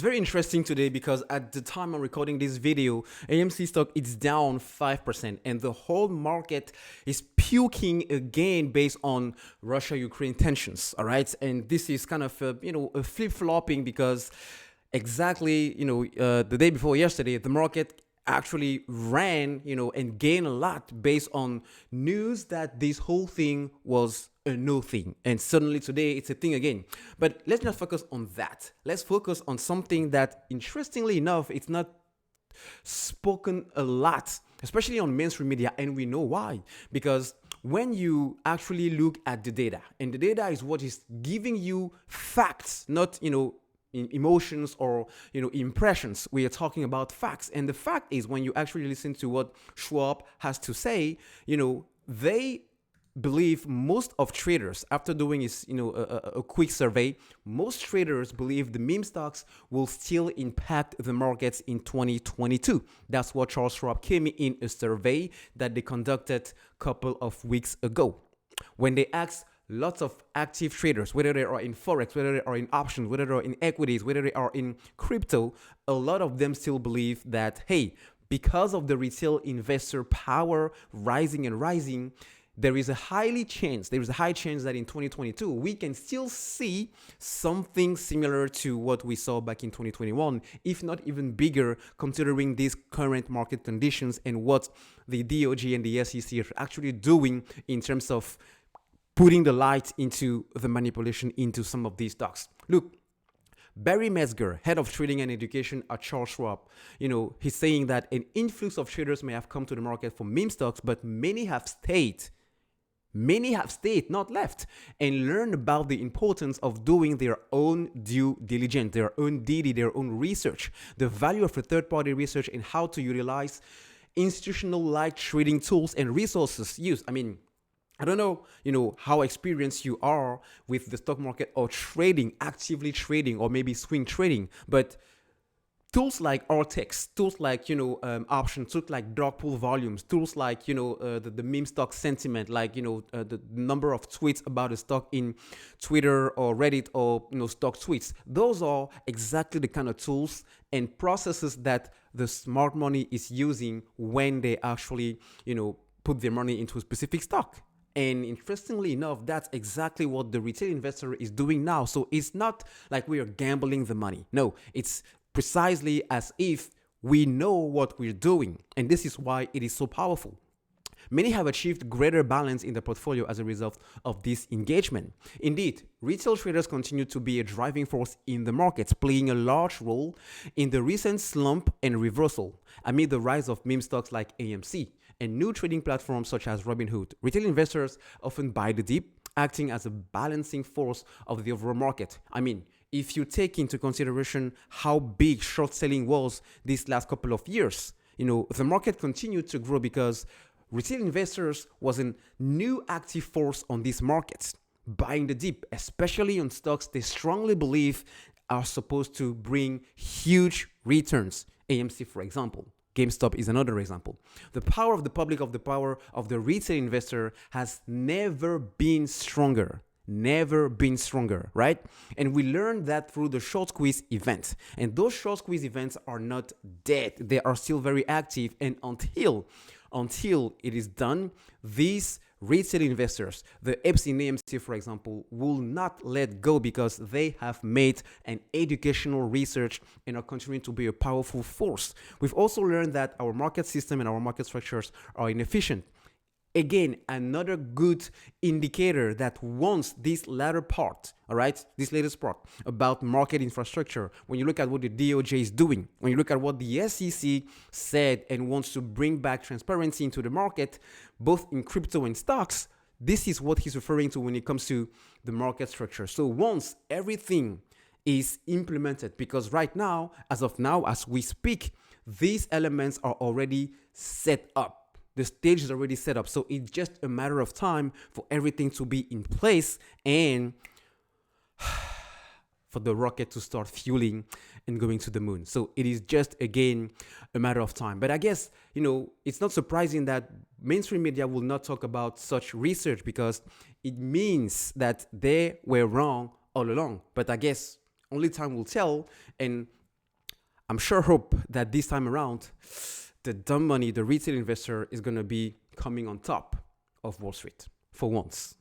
It's very interesting today because at the time I'm recording this video, AMC stock is down 5% and the whole market is puking again based on Russia-Ukraine tensions. All right. And this is kind of a flip-flopping because exactly, the day before yesterday, the market actually ran, and gained a lot based on news that this whole thing was a no thing. And suddenly today it's a thing again. But let's not focus on that. Let's focus on something that, interestingly enough, it's not spoken a lot, especially on mainstream media. And we know why. Because when you actually look at the data, and the data is what is giving you facts, not, emotions or impressions. We are talking about facts, and the fact is when you actually listen to what Schwab has to say, they believe, most of traders, after doing is a quick survey, most traders believe the meme stocks will still impact the markets in 2022. That's what Charles Schwab came in a survey that they conducted a couple of weeks ago when they asked lots of active traders, whether they are in Forex, whether they are in options, whether they are in equities, whether they are in crypto. A lot of them still believe that, hey, because of the retail investor power rising and rising, there is a high chance that in 2022, we can still see something similar to what we saw back in 2021, if not even bigger, considering these current market conditions and what the DOJ and the SEC are actually doing in terms of putting the light into the manipulation into some of these stocks. Look, Barry Metzger, head of trading and education at Charles Schwab, he's saying that an influx of traders may have come to the market for meme stocks, but many have stayed, not left, and learned about the importance of doing their own due diligence, their own DD, their own research, the value of a third-party research, and how to utilize institutional-like trading tools and resources used. I don't know, how experienced you are with the stock market or trading, actively trading, or maybe swing trading, but tools like RTX, tools like, options, tools like dark pool volumes, tools like, the meme stock sentiment, like, the number of tweets about a stock in Twitter or Reddit or, stock tweets. Those are exactly the kind of tools and processes that the smart money is using when they actually, put their money into a specific stock. And interestingly enough, that's exactly what the retail investor is doing now. So it's not like we are gambling the money. No, it's precisely as if we know what we're doing. And this is why it is so powerful. Many have achieved greater balance in their portfolio as a result of this engagement. Indeed, retail traders continue to be a driving force in the markets, playing a large role in the recent slump and reversal amid the rise of meme stocks like AMC and new trading platforms such as Robinhood. Retail investors often buy the dip, acting as a balancing force of the overall market. If you take into consideration how big short selling was these last couple of years, the market continued to grow because retail investors was a new active force on these markets, buying the dip, especially on stocks they strongly believe are supposed to bring huge returns. AMC, for example. GameStop is another example. The power of the public, of the power of the retail investor has never been stronger. Right? And we learned that through the short squeeze event. And those short squeeze events are not dead. They are still very active. And until it is done, these retail investors, the EPS in AMC, for example, will not let go because they have made an educational research and are continuing to be a powerful force. We've also learned that our market system and our market structures are inefficient. Again, another good indicator that once this latter part, this latest part about market infrastructure, when you look at what the DOJ is doing, when you look at what the SEC said and wants to bring back transparency into the market, both in crypto and stocks, this is what he's referring to when it comes to the market structure. So once everything is implemented, because right now, as we speak, these elements are already set up. The stage is already set up. So it's just a matter of time for everything to be in place and for the rocket to start fueling and going to the moon. So it is just, again, a matter of time. But I guess, it's not surprising that mainstream media will not talk about such research because it means that they were wrong all along. But I guess only time will tell. And I'm sure hope that this time around, the dumb money, the retail investor is going to be coming on top of Wall Street for once.